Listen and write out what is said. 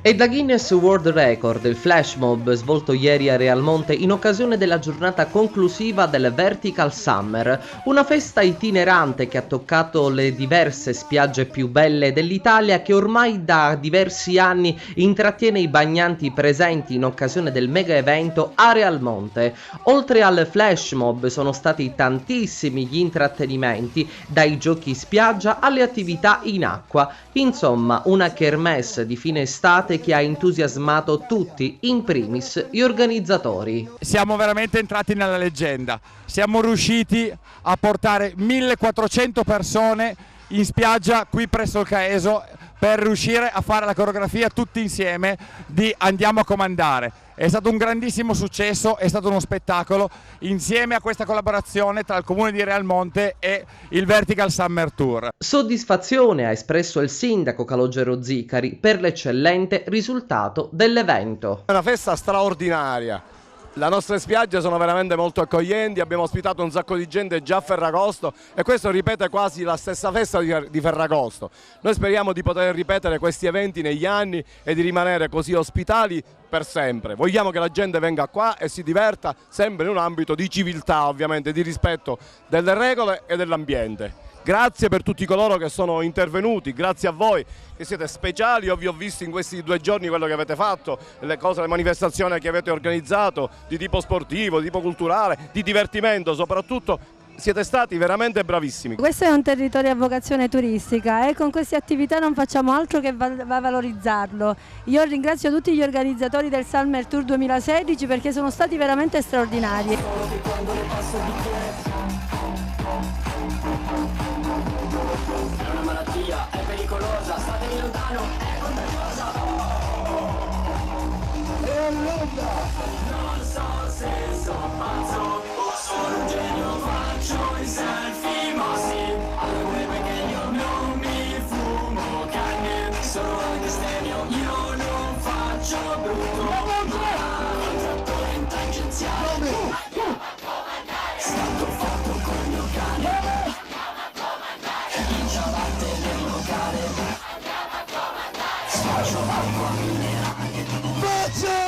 E da Guinness World Record il flash mob svolto ieri a Realmonte in occasione della giornata conclusiva del Vertical Summer, una festa itinerante che ha toccato le diverse spiagge più belle dell'Italia, che ormai da diversi anni intrattiene i bagnanti presenti in occasione del mega evento a Realmonte. Oltre al flash mob sono stati tantissimi gli intrattenimenti, dai giochi spiaggia alle attività in acqua, insomma una kermesse di fine estate che ha entusiasmato tutti, in primis gli organizzatori. Siamo veramente entrati nella leggenda, siamo riusciti a portare 1400 persone in spiaggia qui presso il Caeso per riuscire a fare la coreografia tutti insieme di Andiamo a comandare. È stato un grandissimo successo, è stato uno spettacolo insieme a questa collaborazione tra il comune di Realmonte e il Vertical Summer Tour. Soddisfazione ha espresso il sindaco Calogero Zicari per l'eccellente risultato dell'evento. È una festa straordinaria. Le nostre spiagge sono veramente molto accoglienti, abbiamo ospitato un sacco di gente già a Ferragosto e questo ripete quasi la stessa festa di Ferragosto. Noi speriamo di poter ripetere questi eventi negli anni e di rimanere così ospitali per sempre. Vogliamo che la gente venga qua e si diverta sempre in un ambito di civiltà, ovviamente, di rispetto delle regole e dell'ambiente. Grazie per tutti coloro che sono intervenuti, grazie a voi che siete speciali. Io vi ho visto in questi 2 giorni quello che avete fatto, le manifestazioni che avete organizzato di tipo sportivo, di tipo culturale, di divertimento soprattutto. Siete stati veramente bravissimi. Questo è un territorio a vocazione turistica e con queste attività non facciamo altro che valorizzarlo. Io ringrazio tutti gli organizzatori del Summer Tour 2016 perché sono stati veramente straordinari. È una malattia, è pericolosa, statevi lontano, è contagiosa. E allora non so se sono pazzo o sono un genio, faccio i selfie, ma sì, alle web che io non mi fumo canne, sono anche stereo, io non faccio brutto, contrattore in tangenziale, stato fatto col mio cane. Faccio acqua minerale.